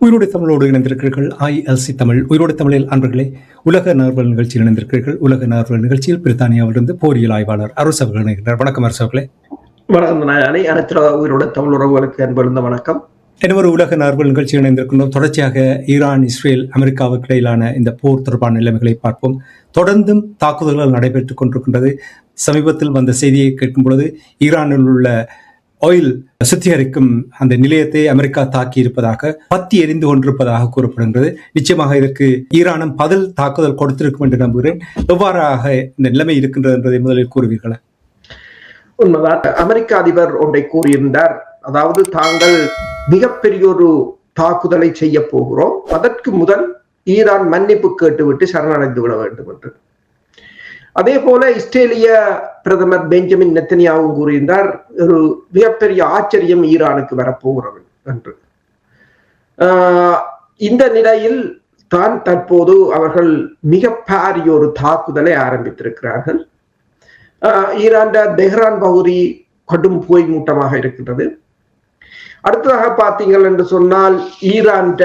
உயிரோடு தமிழோடு இணைந்திருக்கிறீர்கள். ILC தமிழ் உயிரோடு தமிழில் அன்பர்களே, உலக நார்வல் நிகழ்ச்சியில் இணைந்திருக்கிறீர்கள். உலக நார்வல் நிகழ்ச்சியில் பிரித்தானியாவிலிருந்து போரியல் ஆய்வாளர் அரசு அவர்கள் இணைகிறார். வணக்கம் அரசு அவர்களே. வணக்கம் நாயானி. அனைத்து உயிரோடு தமிழ் உறவுகளுக்கு அன்பிருந்த வணக்கம். இன்னொரு உலக நார்வல் நிகழ்ச்சியில் இணைந்திருக்கின்றோம். தொடர்ச்சியாக ஈரான், இஸ்ரேல், அமெரிக்காவுக்கு இடையிலான இந்த போர் தொடர்பான நிலைமைகளை பார்ப்போம். தொடர்ந்தும் தாக்குதல்கள் நடைபெற்றுக் கொண்டிருக்கின்றது. சமீபத்தில் வந்த செய்தியை கேட்கும் பொழுது ஈரானில் உள்ள ஆயில் சுத்திகரிக்கும் அந்த நிலையத்தை அமெரிக்கா தாக்கி இருப்பதாக, பத்தி எரிந்து கொண்டிருப்பதாக கூறப்படுகிறது. நிச்சயமாக இதற்கு ஈரானும் பதில் தாக்குதல் கொடுத்திருக்கும் என்று நம்புகிறேன். எவ்வாறாக இந்த நிலைமை இருக்கின்றது என்பதை முதலில் கூறுவீர்களா? உண்மைதான். அமெரிக்க அதிபர் ஒன்றை கூறியிருந்தார். அதாவது, தாங்கள் மிகப்பெரிய ஒரு தாக்குதலை செய்ய போகிறோம், அதற்கு முதல் ஈரான் மன்னிப்பு கேட்டுவிட்டு சரணடைந்து விட வேண்டும் என்று. அதே போல இஸ்ரேலிய பிரதமர் பெஞ்சமின் நெத்தன்யாவும் கூறியிருந்தார், ஒரு மிகப்பெரிய ஆச்சரியம் ஈரானுக்கு வரப்போகிறது என்று. இந்த நிலையில் தான் தற்போது அவர்கள் மிக பாரிய ஒரு தாக்குதலை ஆரம்பித்திருக்கிறார்கள். ஈரான் தெஹ்ரான் பகுதி கடும் புகை மூட்டமாக இருக்கின்றது. அடுத்ததாக பார்த்தீங்கள் என்று சொன்னால், ஈரான்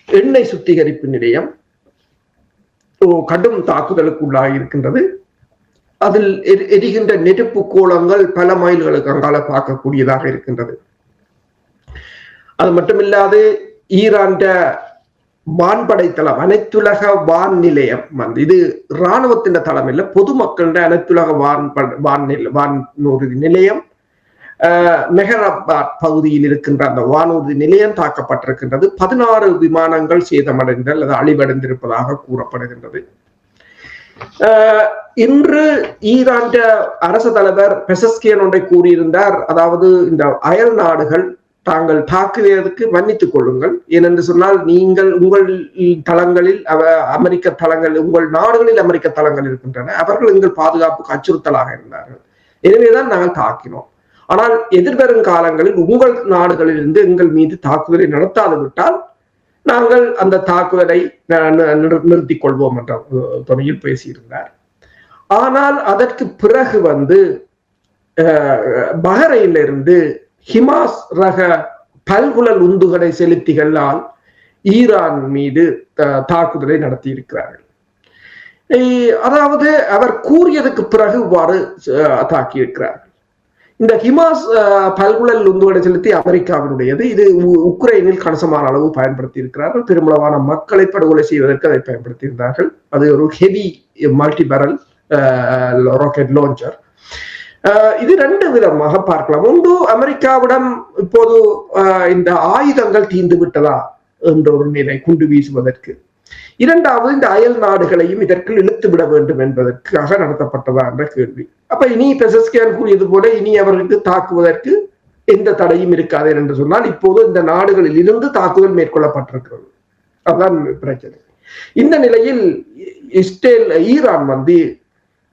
எண்ணெய் சுத்திகரிப்பு நிலையம் கடும் தாக்குதலுக்கு உள்ளாகி இருக்கின்றது. அதில் எரிகின்ற நெருப்பு கோலங்கள் பல மைல்களுக்கு அங்கால பார்க்கக்கூடியதாக இருக்கின்றது. அது மட்டுமில்லாது ஈரான் வான்படை தளம், அனைத்துலக வான் நிலையம், இது இராணுவத்தின் தளம் இல்லை, பொதுமக்களின் அனைத்துலக வானூர்தி நிலையம், மெஹராபாத் பகுதியில் இருக்கின்ற அந்த வானூர்தி நிலையம் தாக்கப்பட்டிருக்கின்றது. 16 விமானங்கள் சேதமடைந்த அல்லது அழிவடைந்திருப்பதாக கூறப்படுகின்றது. இன்று ஈரான் அரசு தலைவர் பெசஸ்கியன் ஒன்றை கூறியிருந்தார். அதாவது, இந்த அயல் நாடுகள் தாங்கள் தாக்குவதற்கு மன்னித்துக் கொள்ளுங்கள், ஏனென்று சொன்னால் நீங்கள் உங்கள் தளங்களில் அமெரிக்க தளங்கள், உங்கள் நாடுகளில் அமெரிக்க தளங்கள் இருக்கின்றன, அவர்கள் எங்கள் பாதுகாப்புக்கு அச்சுறுத்தலாக இருந்தார்கள், எனவேதான் நாங்கள் தாக்கினோம். ஆனால் எதிர்வரும் காலங்களில் உங்கள் நாடுகளிலிருந்து எங்கள் மீது தாக்குதலை நடத்தாது விட்டால் நாங்கள் அந்த தாக்குதலை நிறுத்திக் கொள்வோம் என்ற துணையில் பேசியிருந்தார். ஆனால் அதற்கு பிறகு பஹ்ரைனிலிருந்து ஹிமாஸ் ரக பல்குழல் உந்துகடை செலுத்திகளால் ஈரான் மீது தாக்குதலை நடத்தி இருக்கிறார்கள். அதாவது, அவர் கூறியதுக்கு பிறகு இவ்வாறு தாக்கியிருக்கிறார்கள். இந்த ஹிமாஸ் பல்குழல் உந்துகடை செலுத்தி அமெரிக்காவினுடையது. இது உக்ரைனில் கணிசமான அளவு பயன்படுத்தி இருக்கிறார்கள். பெருமளவான மக்களை படுகொலை செய்வதற்கு அதை பயன்படுத்தி இருந்தார்கள். அது ஒரு heavy multi barrel rocket launcher. இது 2 விதமாக பார்க்கலாம். ஒன்று, அமெரிக்காவிடம் இப்போது இந்த ஆயுதங்கள் தீர்ந்து விட்டதா என்ற ஒரு நிலை, குண்டு வீசுவதற்கு. இரண்டாவது, இந்த அயல் நாடுகளையும் இதற்குள் இழுத்து விட வேண்டும் என்பதற்காக நடத்தப்பட்டதா என்ற கேள்வி. அப்ப இனி பெசஸ்கியான் கூறியது போல இனி அவர்களுக்கு தாக்குவதற்கு எந்த தடையும் இருக்காது என்று சொன்னால், இப்போது இந்த நாடுகளில் இருந்து தாக்குதல் மேற்கொள்ளப்பட்டிருக்கிறது. அதுதான் பிரச்சனை. இந்த நிலையில் ஈரான்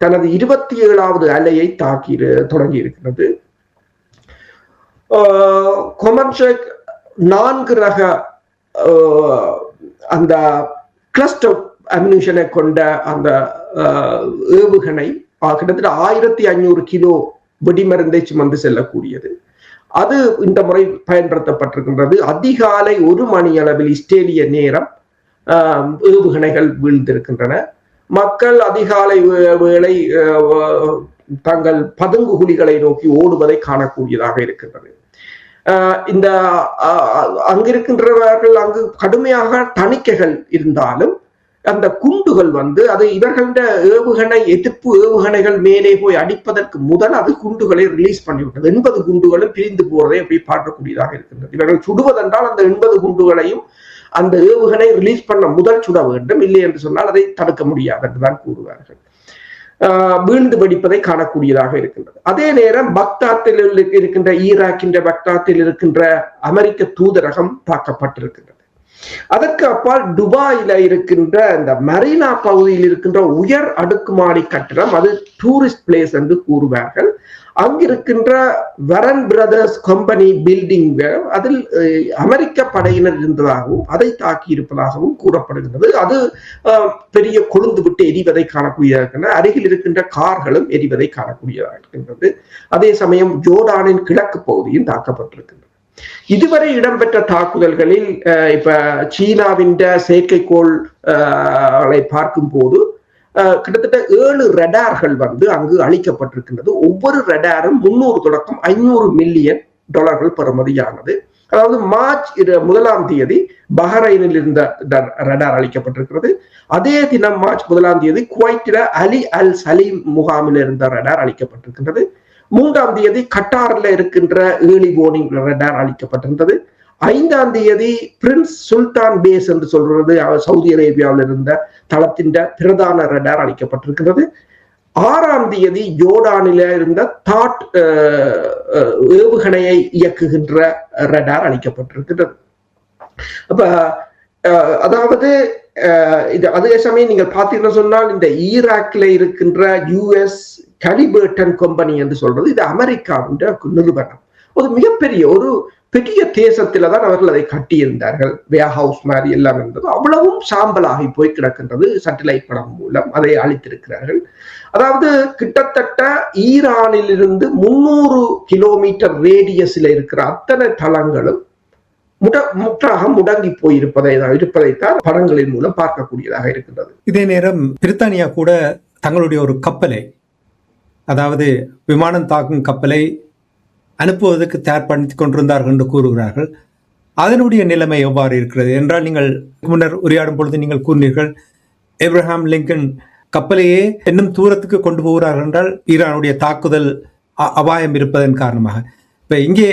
தனது 27வது அலையை தாக்கி தொடங்கி இருக்கிறது. கொமன்ஷேக் 4 ரக அந்த கிளஸ்டர் அம்யூனிஷனை கொண்ட அந்த ஏவுகணை கிட்டத்தட்ட 1500 கிலோ வெடிமருந்தை சுமந்து செல்லக்கூடியது. அது இந்த முறை பயன்படுத்தப்பட்டிருக்கின்றது. அதிகாலை 1 மணி அளவில் இஸ்ரேலிய நேரம் ஏவுகணைகள் வீழ்ந்திருக்கின்றன. மக்கள் அதிகாலை வேளை தங்கள் பதுங்கு குழிகளை நோக்கி ஓடுவதை காணக்கூடியதாக இருக்கின்றது. இந்த அங்கிருக்கின்றவர்கள் அங்கு கடுமையாக தணிக்கைகள் இருந்தாலும் அந்த குண்டுகள் அது இவர்கள ஏவுகணை எதிர்ப்பு ஏவுகணைகள் மேலே போய் அடிப்பதற்கு முதல் அது குண்டுகளை ரிலீஸ் பண்ணிவிட்டது. 80 குண்டுகளும் பிரிந்து போறதை அப்படி பார்க்கக்கூடியதாக இருக்கின்றது. இவர்கள் சுடுவதென்றால் அந்த 80 குண்டுகளையும் அந்த ஏவுகணை ரிலீஸ் பண்ண முதல் சுட வேண்டும், இல்லை என்று சொன்னால் அதை தடுக்க முடியாது என்றுதான் கூறுவார்கள். வீழ்ந்து வெடிப்பதை காணக்கூடியதாக இருக்கின்றது. அதே நேரம் பக்தாத்தில் இருக்கின்ற ஈராக்கின் பக்தாத்தில் இருக்கின்ற அமெரிக்க தூதரகம் தாக்கப்பட்டிருக்கின்றது. அதற்கு அப்பால் துபாயில இருக்கின்ற இந்த மரீனா பகுதியில் இருக்கின்ற உயர் அடுக்குமாடி கட்டிடம், அது டூரிஸ்ட் பிளேஸ் என்று கூறுவார்கள். அங்கிருக்கின்ற வரன் பிரதர்ஸ் கம்பெனி பில்டிங், அதில் அமெரிக்க படையினர் இருந்ததாகவும் அதை தாக்கி இருப்பதாகவும் கூறப்படுகின்றது. அது பெரிய கொழுந்து விட்டு எரிவதை காணக்கூடியதாக இருக்கின்றன. அருகில் இருக்கின்ற கார்களும் எரிவதை காணக்கூடியதாக இருக்கின்றது. அதே சமயம் ஜோர்டானின் கிழக்கு பகுதியும் தாக்கப்பட்டிருக்கின்றது. இதுவரை இடம்பெற்ற தாக்குதல்களில் இப்ப சீனாவின் செயற்கைக்கோள் பார்க்கும் போது கிட்டத்தட்ட 7 ரடார்கள் வந்து அங்கு அளிக்கப்பட்டிருக்கின்றது. ஒவ்வொரு ரடாரும் 300 தொடக்கம் 500 மில்லியன் டாலர்கள் பெறுமதியானது. அதாவது மார்ச் 1 பஹ்ரைனில் இருந்த ரடார் அளிக்கப்பட்டிருக்கிறது. அதே தினம் மார்ச் 1 குவைத்தில அலி அல் சலீம் முகாமில் இருந்த ரடார் அளிக்கப்பட்டிருக்கின்றது. 3 கட்டாரில் இருக்கின்ற ஏர்லி வார்னிங் ரடார் அளிக்கப்பட்டிருந்தது. 5 பிரின்ஸ் சுல்தான் பேஸ் என்று சொல்றது சவுதி அரேபியாவில் இருந்த தளத்தின் பிரதான ரடார் அளிக்கப்பட்டிருக்கிறது. 6 ஜோர்டானில இருந்த தாட் ஏவுகணையை இயக்குகின்ற ரடார் அளிக்கப்பட்டிருக்கிறது. அப்ப அதாவது அதே சமயம் நீங்கள் பார்த்தீங்கன்னா சொன்னால் இந்த ஈராக்ல இருக்கின்ற US கலிபர்டன் கம்பெனி என்று சொல்றது இது அமெரிக்காவின் நிறுவனம். ஒரு மிகப்பெரிய ஒரு பெரிய தேசத்தில தான் அவர்கள் அதை கட்டியிருந்தார்கள். வேர் ஹவுஸ் மாதிரி எல்லாம் இருந்தது. அவ்வளவும் சாம்பலாகி போய் கிடக்கின்றது. சேட்டலைட் படம் மூலம் அதை அளித்திருக்கிறார்கள். அதாவது கிட்டத்தட்ட ஈரானில் இருந்து 300 கிலோமீட்டர் ரேடியஸில் இருக்கிற அத்தனை தளங்களும் முற்றாக முடங்கி இருப்பதைத்தான் படங்களின் மூலம் பார்க்கக்கூடியதாக இருக்கின்றது. இதே நேரம் பிரித்தானியா கூட தங்களுடைய ஒரு கப்பலை, அதாவது விமானம் தாக்கும் கப்பலை அனுப்புவதற்கு தயார்படுத்திக் கொண்டிருந்தார்கள் என்று கூறுகிறார்கள். அதனுடைய நிலைமை எவ்வாறு இருக்கிறது என்றால், நீங்கள் முன்னர் உரையாடும் பொழுது நீங்கள் கூறினீர்கள் ஏப்ரஹாம் லிங்கன் கப்பலையே இன்னும் தூரத்துக்கு கொண்டு போகிறார்கள் என்றால் ஈரானுடைய தாக்குதல் அபாயம் இருப்பதன் காரணமாக. இப்ப இங்கே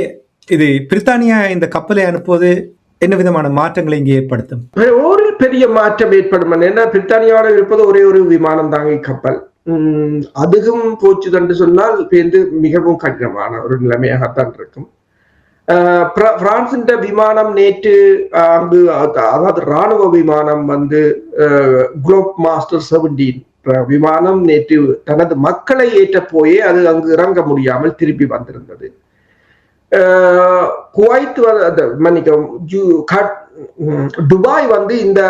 இது பிரித்தானியா இந்த கப்பலை அனுப்புவது என்ன விதமான மாற்றங்களை இங்கே ஏற்படுத்தும்? ஒரு பெரிய மாற்றம் ஏற்படும். ஏன்னா பிரித்தானியாவோட இருப்பது ஒரே ஒரு விமானம் தாங்கி கப்பல். அதுவும் போச்சு என்று சொன்னால் மிகவும் கடினமான ஒரு நிலைமையாகத்தான் இருக்கும். பிரான்சின் விமானம் நேற்று அங்கு, அதாவது ராணுவ விமானம் வந்து குளோப் மாஸ்டர் 17 விமானம் நேற்று தனது மக்களை ஏற்ற போயே அது அங்கு இறங்க முடியாமல் திரும்பி வந்திருந்தது. குவைத் துபாய் வந்து இந்த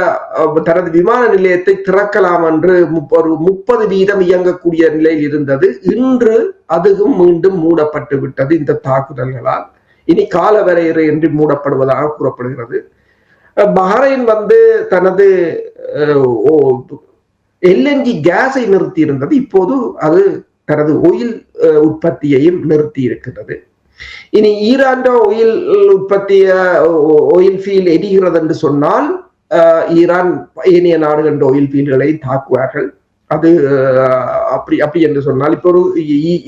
தனது விமான நிலையத்தை திறக்கலாம் என்று ஒரு 30% இயங்கக்கூடிய நிலையில் இருந்தது. இன்று அதுவும் மீண்டும் மூடப்பட்டு விட்டது இந்த தாக்குதல்களால். இனி கால வரையறை என்று மூடப்படுவதாக கூறப்படுகிறது. பஹ்ரைன் வந்து தனது LNG கேஸை நிறுத்தி இருந்தது. இப்போது அது தனது ஒயில் உற்பத்தியையும் நிறுத்தி இருக்கிறது. இனி ஈரான் ஒயில் ஃபீல்ட் எரிகிறது என்று சொன்னால் ஈரான் ஏனைய நாடுகள் ஒயில் ஃபீல்டுகளை தாக்குவார்கள். அது அப்படி என்று சொன்னால் இப்போ ஒரு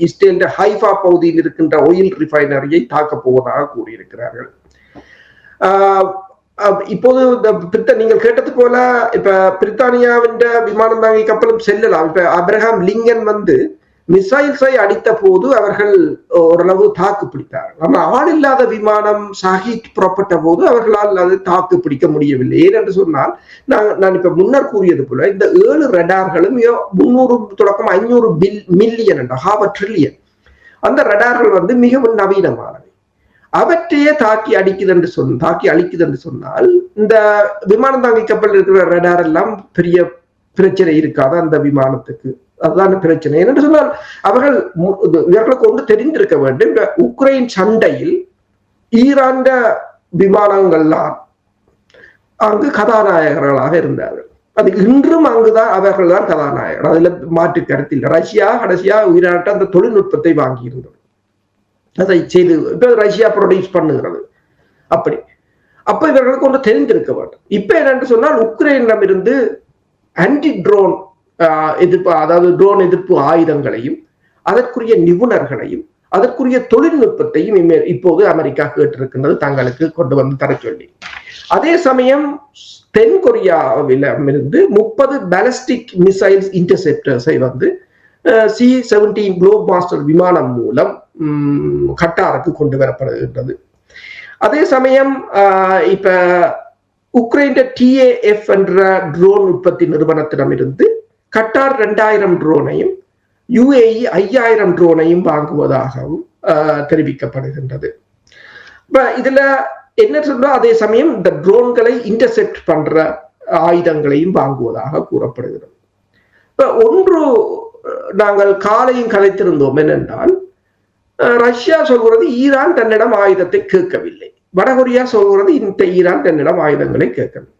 இஸ்ரேல் ஹைஃபா பகுதியில் இருக்கின்ற ஒயில் ரிஃபைனரியை தாக்கப் போவதாக கூறியிருக்கிறார்கள். இப்போது நீங்கள் கேட்டது போல இப்ப பிரித்தானியாவின் விமானம் தாங்கி கப்பலும் செல்லலாம். இப்ப ஆப்ரஹாம் லிங்கன் வந்து மிசைல்ஸை அடித்த போது அவர்கள் ஓரளவு தாக்கு பிடித்தார்கள். ஆனால் ஆள் இல்லாத விமானம் ஷாஹித் புறப்பட்ட போது அவர்களால் அது தாக்கு பிடிக்க முடியவில்லை. ஏனென்று சொன்னால் நான் இப்ப முன்னர் கூறியது போல இந்த 7 ரடார்களும் 300 தொடக்கம் 500 மில்லியன் என்ற ½ ட்ரில்லியன் அந்த ரடார்கள் வந்து மிகவும் நவீனமானவை. அவற்றையே தாக்கி அழிக்குது என்று சொன்னால் இந்த விமானம் தாங்கி கப்பல் இருக்கிற ரடார் எல்லாம் பெரிய பிரச்சனை இருக்காது அந்த விமானத்துக்கு. அதுதான் பிரச்சனை. என்று சொன்னால் இவர்களுக்கு ஒன்று தெரிந்திருக்க வேண்டும். இந்த உக்ரைன் சண்டையில் ஈரான் விமானங்கள்லாம் அங்கு கதாநாயகர்களாக இருந்தார்கள். அது இன்றும் அங்குதான் அவர்கள் தான் கதாநாயகர். அதுல மாற்று கருத்தில் ரஷ்யா கடைசியா ஈரான் அந்த தொழில்நுட்பத்தை வாங்கி இருந்தது. அதை செய்து இப்ப ரஷ்யா ப்ரொடியூஸ் பண்ணுகிறது. அப்ப இவர்களுக்கு ஒன்று தெரிந்திருக்க வேண்டும். இப்ப என்னென்று சொன்னால் உக்ரைனிடம் இருந்து ஆன்டி ட்ரோன் எதிர்ப்பு, அதாவது ட்ரோன் எதிர்ப்பு ஆயுதங்களையும் அதற்குரிய நிபுணர்களையும் அதற்குரிய தொழில்நுட்பத்தையும் இப்போது அமெரிக்கா கேட்டிருக்கின்றது தங்களுக்கு கொண்டு வந்து தர சொல்லி. அதே சமயம் தென் கொரியாவிலிருந்து 30 பாலிஸ்டிக் மிசைல்ஸ் இன்டர்செப்டர்ஸை வந்து C-17 குளோப் மாஸ்டர் விமானம் மூலம் கட்டாருக்கு கொண்டு வரப்படுகின்றது. அதே சமயம் இப்ப உக்ரைன் TAF என்ற ட்ரோன் உற்பத்தி நிறுவனத்திடமிருந்து கட்டார் 2000 ட்ரோனையும் UAE 5000 ட்ரோனையும் வாங்குவதாகவும் தெரிவிக்கப்படுகின்றது. இதுல என்ன சொல்றோம், அதே சமயம் இந்த ட்ரோன்களை இன்டர்செப்ட் பண்ற ஆயுதங்களையும் வாங்குவதாக கூறப்படுகிறது. ஒன்று நாங்கள் காலையும் கலைத்திருந்தோம் என்னென்றால், ரஷ்யா சொல்கிறது ஈரான் தன்னிடம் ஆயுதத்தை கேட்கவில்லை. வடகொரியா சொல்கிறது இந்த ஈரான் தன்னிடம் ஆயுதங்களை கேட்கணும்.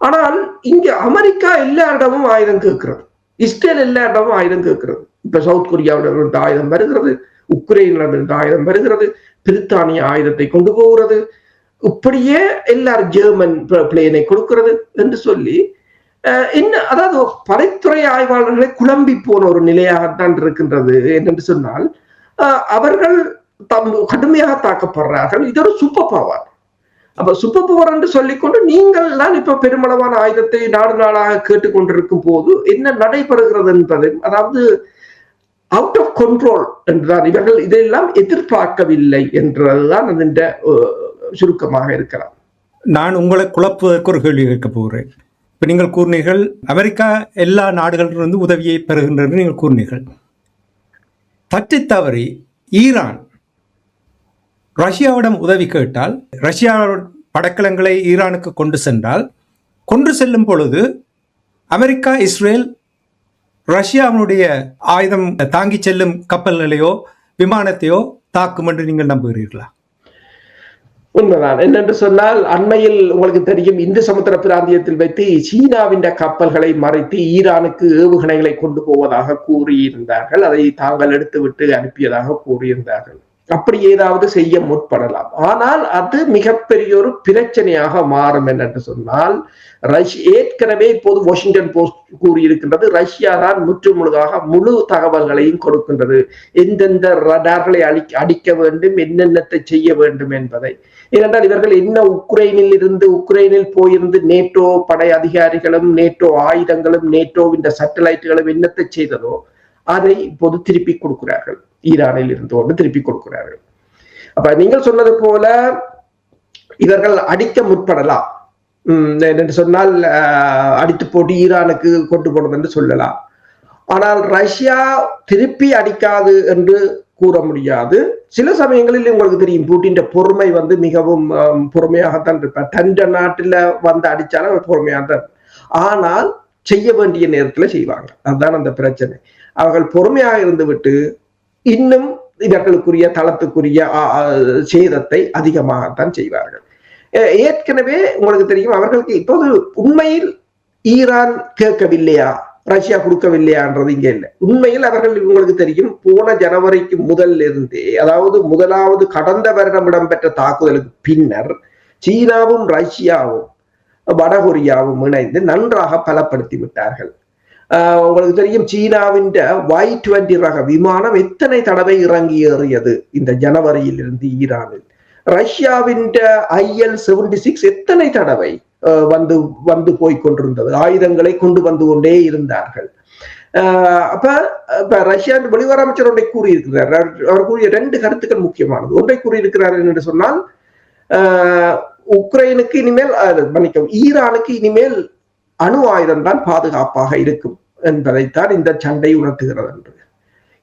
ஆனால் இங்க அமெரிக்கா எல்லா இடமும் ஆயுதம் கேட்கிறது, இஸ்ரேல் எல்லா இடமும் ஆயுதம் கேட்கிறது. இப்ப சவுத் கொரியாவிடம் ஆயுதம் வருகிறது, உக்ரைனிடம் ஆயுதம் வருகிறது, பிரித்தானிய ஆயுதத்தை கொண்டு போகிறது, இப்படியே எல்லாரும் ஜெர்மன் பிளேனை கொடுக்கிறது என்று சொல்லி என்ன, அதாவது படைத்துறை ஆய்வாளர்களை குழம்பி போன ஒரு நிலையாகத்தான் இருக்கின்றது. என்னென்று சொன்னால் அவர்கள் கடுமையாக தாக்கப்படுறார்கள். இது ஒரு சூப்பர் பவர். அப்ப சூப்பர் பவர் என்று சொல்லிக்கொண்டு நீங்கள் தான் இப்ப பெருமளவான ஆயுதத்தை நாடு நாளாக கேட்டுக்கொண்டிருக்கும் போது என்ன நடைபெறுகிறது என்பது, அதாவது அவுட் ஆஃப் கண்ட்ரோல் என்றுதான். இவர்கள் இதெல்லாம் எதிர்பார்க்கவில்லை என்றதுதான் அதன் சுருக்கமாக இருக்கலாம். நான் உங்களை குழப்புவதற்கு ஒரு கேள்வி கேட்க போகிறேன். இப்ப நீங்கள் கூறினீர்கள் அமெரிக்கா எல்லா நாடுகளிலிருந்து உதவியை பெறுகின்றது நீங்கள் கூறினீர்கள். தட்டி தவறி ஈரான் ரஷ்யாவிடம் உதவி கேட்டால், ரஷ்யா படைக்கலங்களை ஈரானுக்கு கொண்டு செல்லும் பொழுது அமெரிக்கா இஸ்ரேல் ரஷ்யாவினுடைய ஆயுதம் தாங்கி செல்லும் கப்பல்களையோ விமானத்தையோ தாக்கும் என்று நீங்கள் நம்புகிறீர்களா? உண்மைதான். என்னென்று சொன்னால் அண்மையில் உங்களுக்கு தெரியும், இந்து சமுத்திர பிராந்தியத்தில் வைத்து சீனாவின் கப்பல்களை மறைத்து ஈரானுக்கு ஏவுகணைகளை கொண்டு போவதாக கூறியிருந்தார்கள். அதை தாங்கள் எடுத்துவிட்டு அனுப்பியதாக கூறியிருந்தார்கள். அப்படி ஏதாவது செய்ய முற்படலாம். ஆனால் அது மிகப்பெரிய ஒரு பிரச்சனையாக மாறும் என்று சொன்னால், ஏற்கனவே இப்போது வாஷிங்டன் போஸ்ட் கூறியிருக்கின்றது, ரஷ்யா தான் முழுதாக முழு தகவல்களையும் கொடுக்கின்றது, எந்தெந்த ரடார்களை அடிக்க வேண்டும், என்னென்னத்தை செய்ய வேண்டும் என்பதை. ஏனென்றால் இவர்கள் என்ன உக்ரைனில் போயிருந்து நேட்டோ படை அதிகாரிகளும் நேட்டோ ஆயுதங்களும் நேட்டோவின் சேட்டலைட்டுகளும் என்னத்தை செய்ததோ அதை இப்போது திருப்பி கொடுக்கிறார்கள், ஈரானில் இருந்து கொண்டு திருப்பி கொடுக்கிறார்கள். அப்ப நீங்கள் சொன்னது போல இவர்கள் அடிக்க முற்படலாம் என்று சொன்னால், அடித்து போட்டு ஈரானுக்கு கொண்டு போனது என்று சொல்லலாம். ஆனால் ரஷ்யா திருப்பி அடிக்காது என்று கூற முடியாது. சில சமயங்களில் உங்களுக்கு தெரியும், பூட்டின் பொறுமை மிகவும் பொறுமையாகத்தான் இருப்பார். தண்ட நாட்டில அடிச்சாலும் பொறுமையாகத்தான், ஆனால் செய்ய வேண்டிய நேரத்துல செய்வாங்க. அதுதான் அந்த பிரச்சனை. அவர்கள் பொறுமையாக இருந்து விட்டு இன்னும் இவர்களுக்குரிய தளத்துக்குரிய சேதத்தை அதிகமாகத்தான் செய்வார்கள். ஏற்கனவே உங்களுக்கு தெரியும், அவர்களுக்கு இப்போது உண்மையில் ஈரான் கேட்கவில்லையா, ரஷ்யா கொடுக்கவில்லையான்றது இங்க இல்லை. உண்மையில் அவர்கள் உங்களுக்கு தெரியும், போன ஜனவரிக்கு முதல்ல இருந்தே, அதாவது முதலாவது கடந்த வருடம் இடம்பெற்ற தாக்குதலுக்கு பின்னர் சீனாவும் ரஷ்யாவும் வடகொரியாவும் இணைந்து நன்றாக பலப்படுத்தி விட்டார்கள். உங்களுக்கு தெரியும், சீனாவின் Y-20 ரக விமானம் எத்தனை தடவை இறங்கி ஏறியது இந்த ஜனவரியில் இருந்து ஈரானில். ரஷ்யாவின் IL-76 எத்தனை தடவை வந்து போய்கொண்டிருந்தது, ஆயுதங்களை கொண்டு வந்து கொண்டே இருந்தார்கள். அப்ப ரஷ்யா வெளியுறவு அமைச்சர் ஒன்றை கூறியிருக்கிறார். அவர் கூறிய 2 கருத்துக்கள் முக்கியமானது. ஒன்றை கூறியிருக்கிறார் என்று சொன்னால், உக்ரைனுக்கு இனிமேல் ஈரானுக்கு இனிமேல் அணு ஆயுதம் தான் பாதுகாப்பாக இருக்கும் என்பதைத்தான் இந்த சண்டை உணர்த்துகிறது என்று.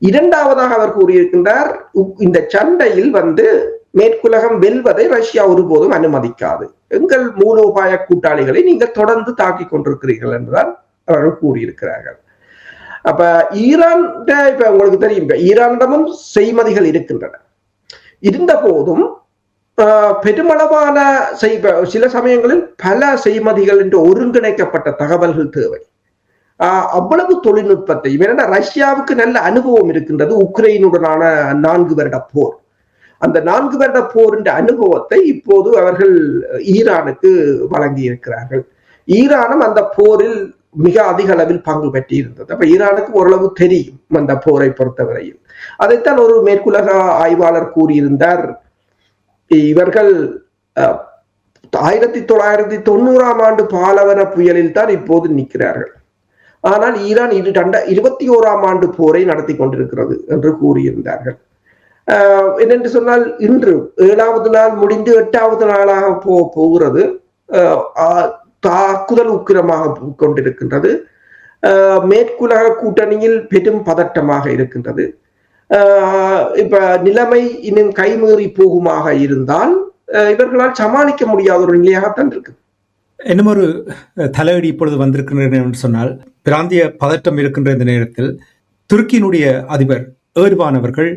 இரண்டாவதாக அவர் கூறியிருக்கின்றார், இந்த சண்டையில் மேற்குலகம் வெல்வதை ரஷ்யா ஒருபோதும் அனுமதிக்காது, எங்கள் மூலோபாய கூட்டாளிகளை நீங்கள் தொடர்ந்து தாக்கிக் கொண்டிருக்கிறீர்கள் என்றுதான் அவர்கள் கூறியிருக்கிறார்கள். அப்ப ஈரான் இப்ப உங்களுக்கு தெரியும், ஈரானிடமும் செய்மதிகள் இருக்கின்றன. இருந்த போதும் பெருமளவான சில சமயங்களில் பல செய்மதிகள் என்று ஒருங்கிணைக்கப்பட்ட தகவல்கள் தேவை. அவ்வளவு தொழில்நுட்பத்தை, ரஷ்யாவுக்கு நல்ல அனுபவம் இருக்கின்றது உக்ரைனுடனான 4 வருட போர். அந்த 4 வருட போரின் அனுபவத்தை இப்போது அவர்கள் ஈரானுக்கு வழங்கி இருக்கிறார்கள். ஈரானும் அந்த போரில் மிக அதிக அளவில் பங்கு பெற்றி இருந்தது. அப்ப ஈரானுக்கு ஓரளவு தெரியும் அந்த போரை பொறுத்தவரையில். அதைத்தான் ஒரு மேற்குலக ஆய்வாளர் கூறியிருந்தார், இவர்கள் 1990ஆம் ஆண்டு பாலவன புயலில் தான் இப்போது நிற்கிறார்கள், ஆனால் ஈரான் 21ஆம் ஆண்டு போரை நடத்தி கொண்டிருக்கிறது என்று கூறியிருந்தார்கள். என்னென்று சொன்னால், இன்று 7வது நாள் முடிந்து 8வது நாளாக போகிறது. தாக்குதல் உக்கிரமாக கொண்டிருக்கின்றது. மேற்குலக கூட்டணியில் பெரும் பதட்டமாக இருக்கின்றது. இப்ப நிலைமை இன்னும் கைமீறி போகுமாக இருந்தால் இவர்களால் சமாளிக்க முடியாத ஒரு நிலையாகத்தான் இருக்கு. இன்னும் ஒரு தலையடி இப்பொழுது வந்திருக்கின்றன என்று சொன்னால், பிராந்திய பதட்டம் இருக்கின்ற இந்த நேரத்தில் துருக்கியினுடைய அதிபர் ஏர்வான் அவர்கள்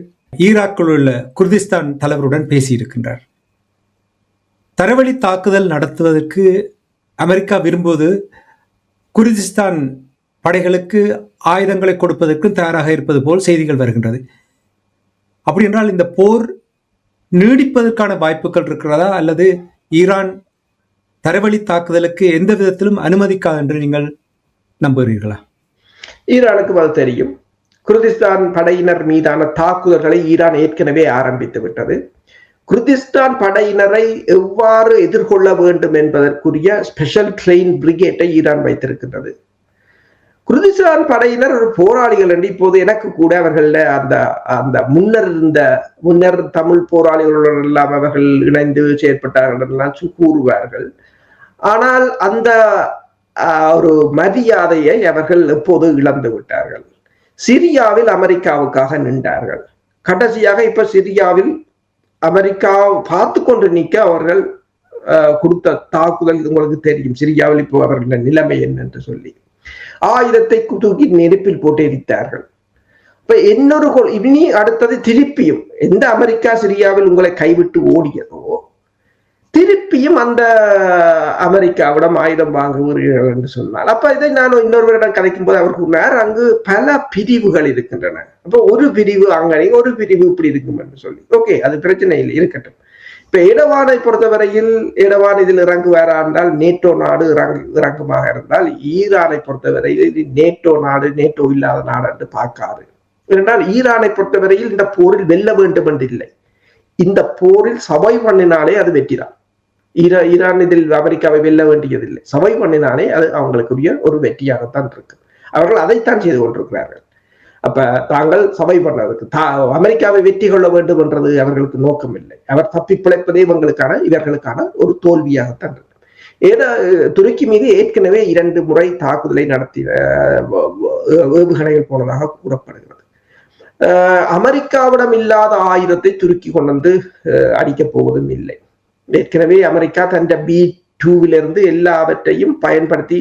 ஈராக்கில் உள்ள குர்திஸ்தான் தலைவருடன் பேசியிருக்கின்றார். தரவழி தாக்குதல் நடத்துவதற்கு அமெரிக்கா விரும்புவது குர்திஸ்தான் படைகளுக்கு ஆயுதங்களை கொடுப்பதற்கு தயாராக இருப்பது போல் செய்திகள் வருகின்றது. அப்படி என்றால் இந்த போர் நீடிப்பதற்கான வாய்ப்புகள் இருக்கிறதா, அல்லது ஈரான் தரவழி தாக்குதலுக்கு எந்த விதத்திலும் அனுமதிக்காது என்று நீங்கள் நம்புகிறீர்களா? ஈரானுக்கு அது தெரியும். குர்திஸ்தான் படையினர் மீதான தாக்குதல்களை ஈரான் ஏற்கனவே ஆரம்பித்து விட்டது. குர்திஸ்தான் படையினரை எவ்வாறு எதிர்கொள்ள வேண்டும் என்பதற்குரிய ஸ்பெஷல் ட்ரெயின் பிரிகேட்டை ஈரான் வைத்திருக்கின்றது. குர்திஸ்தான் படையினர் ஒரு போராளிகள் என்று இப்போது எனக்கு கூட அவர்கள் அந்த அந்த முன்னர் தமிழ் போராளிகளுடன் எல்லாம் அவர்கள் இணைந்து செயற்பட்டார்கள் எல்லாம் கூறுவார்கள். ஆனால் அந்த ஒரு மரியாதையை அவர்கள் எப்போது இழந்து விட்டார்கள். சிரியாவில் அமெரிக்காவுக்காக நின்றார்கள். கடைசியாக இப்ப சிரியாவில் அமெரிக்கா பார்த்து கொண்டு நிற்க அவர்கள் கொடுத்த தாக்குதல் உங்களுக்கு தெரியும். சிரியாவில் இப்போ அவர்கள் நிலைமை என்னென்று சொல்லி ஆயுதத்தை தூக்கி நெருப்பில் போட்டு எரித்தார்கள். இப்ப இன்னொரு இனி அடுத்தது திருப்பியும் எந்த அமெரிக்கா சிரியாவில் உங்களை கைவிட்டு ஓடியதோ திருப்பியும் அந்த அமெரிக்காவிடம் ஆயுதம் வாங்குவீர்கள் என்று சொன்னால், அப்ப இதை நான் இன்னொருவரிடம் கதைக்கும் போது அவர் கூறினார், அங்கு பல பிரிவுகள் இருக்கின்றன. அப்ப ஒரு பிரிவு அங்கே ஒரு பிரிவு இப்படி இருக்கும் என்று சொல்லி, ஓகே அது பிரச்சனை இல்லை, இருக்கட்டும். இப்ப இடவானை பொறுத்தவரையில் இடவான் இதில் இறங்குவாரா என்றால் நேட்டோ நாடு இறங்குமாக இருந்தால், ஈரானை பொறுத்தவரையில் நேட்டோ நாடு நேட்டோ இல்லாத நாடு என்று பார்க்காது. ஏனென்றால் ஈரானை பொறுத்தவரையில் இந்த போரில் வெல்ல வேண்டும் என்று இல்லை, இந்த போரில் சபை பண்ணினாலே அது வெற்றிதான். ஈரான் இதில் அமெரிக்காவை வெல்ல வேண்டியதில்லை, சபை பண்ணினாலே அது அவங்களுக்குரிய ஒரு வெற்றியாகத்தான் இருக்கு. அவர்கள் அதைத்தான் செய்து கொண்டிருக்கிறார்கள். அப்ப தாங்கள் சபை பண்ணதுக்கு அமெரிக்காவை வெற்றி கொள்ள வேண்டும் என்றது அவர்களுக்கு நோக்கம் இல்லை. அவர் தப்பி பிழைப்பதே இவர்களுக்கான ஒரு தோல்வியாகத்தான் இருக்கு. துருக்கி மீது ஏற்கனவே 2 முறை தாக்குதலை நடத்தி ஏவுகணைகள் போனதாக கூறப்படுகிறது. அமெரிக்காவிடம் இல்லாத ஆயுதத்தை துருக்கி கொண்டு வந்து அடிக்கப் போவதும் இல்லை. ஏற்கனவே அமெரிக்கா தன் B-2 எல்லாவற்றையும் பயன்படுத்தி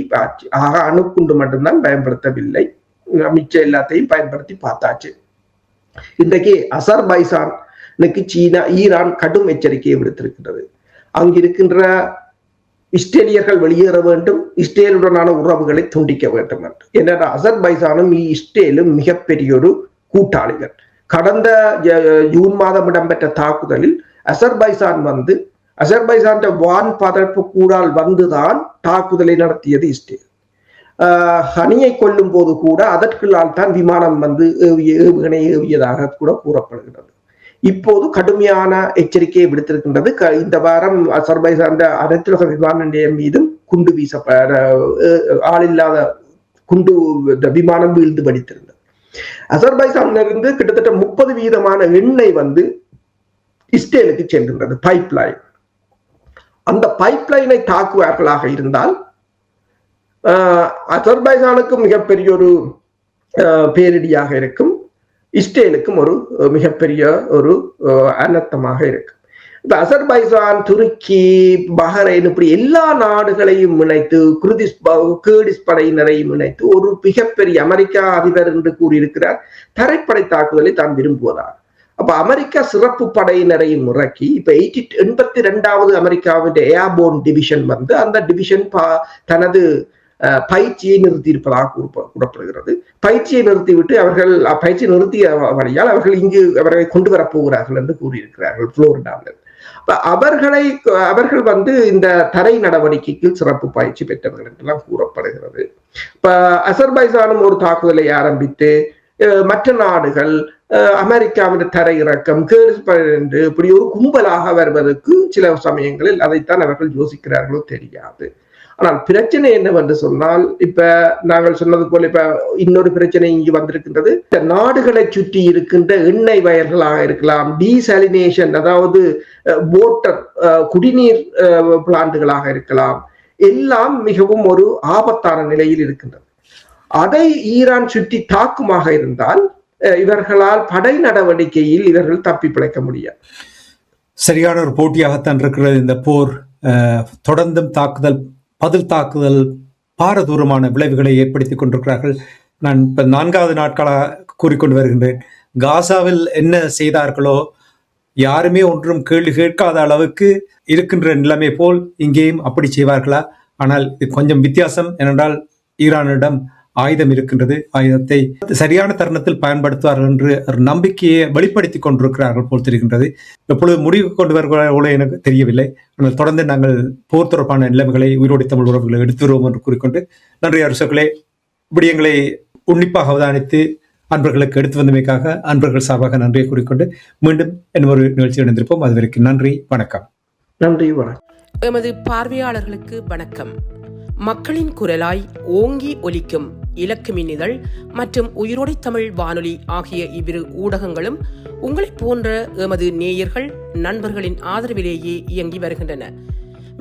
அணுக்குண்டு மட்டும்தான் பயன்படுத்தவில்லை, மிச்சம் எல்லாத்தையும் பயன்படுத்தி பார்த்தாச்சு. இன்றைக்கு அசர்பைசானுக்கு ஈரான் கடும் எச்சரிக்கையை விடுத்திருக்கின்றது. அங்கிருக்கின்ற இஸ்ரேலியர்கள் வெளியேற வேண்டும், இஸ்ரேலுடனான உறவுகளை துண்டிக்க வேண்டும் என்று. ஏன்னா அசர்பைசானும் இஸ்ரேலும் மிகப்பெரிய ஒரு கூட்டாளிகள். கடந்த ஜூன் மாதம் இடம்பெற்ற தாக்குதலில் அசர்பைசான் வான் பதப்பு கூடால் வந்துதான் தாக்குதலை நடத்தியது இஸ்ரேல். ஹனியை கொல்லும் போது கூட அதற்குள்ளால் தான் விமானம் ஏவுகணை ஏவியதாக கூட கூறப்படுகிறது. இப்போது கடுமையான எச்சரிக்கையை விடுத்திருக்கின்றது. இந்த வாரம் அசர்பைசான் அனைத்துலக விமான நிலையம் மீதும் குண்டு ஆளில்லாத குண்டு விமானம் வீழ்ந்து படித்திருந்தது. அசர்பைசானிலிருந்து கிட்டத்தட்ட 30% எண்ணெய் இஸ்ரேலுக்கு சென்றிருந்தது, பைப்லைன். அந்த பைப்லைனை தாக்குவார்களாக இருந்தால் அசர்பைசானுக்கு மிகப்பெரிய ஒரு பேரிடியாக இருக்கும், இஸ்ரேலுக்கும் ஒரு மிகப்பெரிய ஒரு அனர்த்தமாக இருக்கும். இப்ப அசர்பைசான், துருக்கி, பஹ்ரைன் இப்படி எல்லா நாடுகளையும் இணைத்து குர்திஸ் படையினரையும் இணைத்து ஒரு மிகப்பெரிய அமெரிக்கா அதிபர் என்று கூறியிருக்கிறார் தரைப்படை தாக்குதலை தான் விரும்புவதாக. அப்ப அமெரிக்கா சிறப்பு படையினரையும் இறக்கி இப்ப 82வது அமெரிக்காவின் ஏர்போர்ன் டிவிஷன் அந்த டிவிஷன் தனது பயிற்சியை நிறுத்தி இருப்பதாக கூறப்படுகிறது. பயிற்சியை நிறுத்திவிட்டு அவர்கள் பயிற்சியை நிறுத்திய வழியால் அவர்கள் இங்கு அவர்களை கொண்டு வரப்போகிறார்கள் என்று கூறியிருக்கிறார்கள் புளோரிடாவில். அவர்கள் இந்த தரை நடவடிக்கைக்கு சிறப்பு பயிற்சி பெற்றவர்கள் என்றெல்லாம் கூறப்படுகிறது. இப்ப அசர்பைசானும் ஒரு தாக்குதலை ஆரம்பித்து மற்ற நாடுகள் அமெரிக்காவின் தரை இறக்கம் என்று இப்படி ஒரு கும்பலாக வருவதற்கு சில சமயங்களில் அதைத்தான் அவர்கள் யோசிக்கிறார்களோ தெரியாது. ஆனால் பிரச்சனை என்னவென்று சொன்னால், இப்ப நாங்கள் சொன்னது போல இப்ப இன்னொரு பிரச்சனை இங்கு வந்திருக்கின்றது. நாடுகளை சுற்றி இருக்கின்ற எண்ணெய் வயல்களாக இருக்கலாம், டீசாலினேஷன் அதாவது வாட்டர் குடிநீர் பிளான்ட்டுகளாக இருக்கலாம், எல்லாம் மிகவும் ஒரு ஆபத்தான நிலையில் இருக்கின்றது. அதை ஈரான் சுற்றி தாக்குமாக இருந்தால் இவர்களால் படை நடவடிக்கையில் இவர்கள் தப்பி பிழைக்க முடியாது. சரியான ஒரு போட்டியாகத்தான் இருக்கிறது இந்த போர். தொடர்ந்தும் பதில் தாக்குதல் பாரதூரமான விளைவுகளை ஏற்படுத்தி கொண்டிருக்கிறார்கள். நான் இப்ப 4வது நாட்களாக கூறிக்கொண்டு வருகின்றேன், காசாவில் என்ன செய்தார்களோ யாருமே ஒன்றும் கேள்வி கேட்காத அளவுக்கு இருக்கின்ற நிலைமை போல் இங்கேயும் அப்படி செய்வார்களா? ஆனால் இது கொஞ்சம் வித்தியாசம். ஏனென்றால் ஈரானிடம் ஆயுதம் இருக்கின்றது. ஆயுதத்தை சரியான தருணத்தில் பயன்படுத்துவார்கள் என்று ஒரு நம்பிக்கையை வெளிப்படுத்தி கொண்டிருக்கிறார்கள் போல் தெரிகின்றது. எப்பொழுது முடிவு கொண்டு வருவார்களோ எனக்கு தெரியவில்லை. ஆனால் தொடர்ந்து நாங்கள் போர் தொடர்பான நிலைமைகளை உயிரோடி தமிழ் உறவுகளை எடுத்து வருவோம் என்று கூறிக்கொண்டு, நன்றி அரசுகளே. விடயங்களை உன்னிப்பாக அவதானித்து அன்பர்களுக்கு எடுத்து வந்தமைக்காக அன்பர்கள் சார்பாக நன்றியை கூறிக்கொண்டு மீண்டும் இன்னொரு நிகழ்ச்சியில் இணைந்திருப்போம். அதுவரைக்கும் நன்றி, வணக்கம். நன்றி, வணக்கம். எமது பார்வையாளர்களுக்கு வணக்கம். மக்களின் குரலாய் ஓங்கி ஒலிக்கும் இலக்கு மின்னிதழ் மற்றும் உயிரோடை தமிழ் வானொலி ஆகிய இவ்விரு ஊடகங்களும் உங்களைப் போன்ற எமது நேயர்கள் நண்பர்களின் ஆதரவிலேயே இயங்கி வருகின்றன.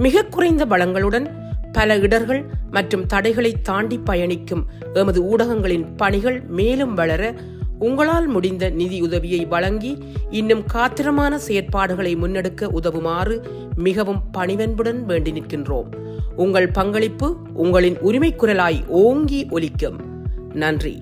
மிக குறைந்த வளங்களுடன் பல இடர்கள் மற்றும் தடைகளை தாண்டி பயணிக்கும் எமது ஊடகங்களின் பணிகள் மேலும் வளர உங்களால் முடிந்த நிதியுதவியை வழங்கி இன்னும் காத்திரமான செயற்பாடுகளை முன்னெடுக்க உதவுமாறு மிகவும் பணிவன்புடன் வேண்டி நிற்கின்றோம். உங்கள் பங்களிப்பு உங்களின் உரிமை குரலாய் ஓங்கி ஒலிக்கும். நன்றி.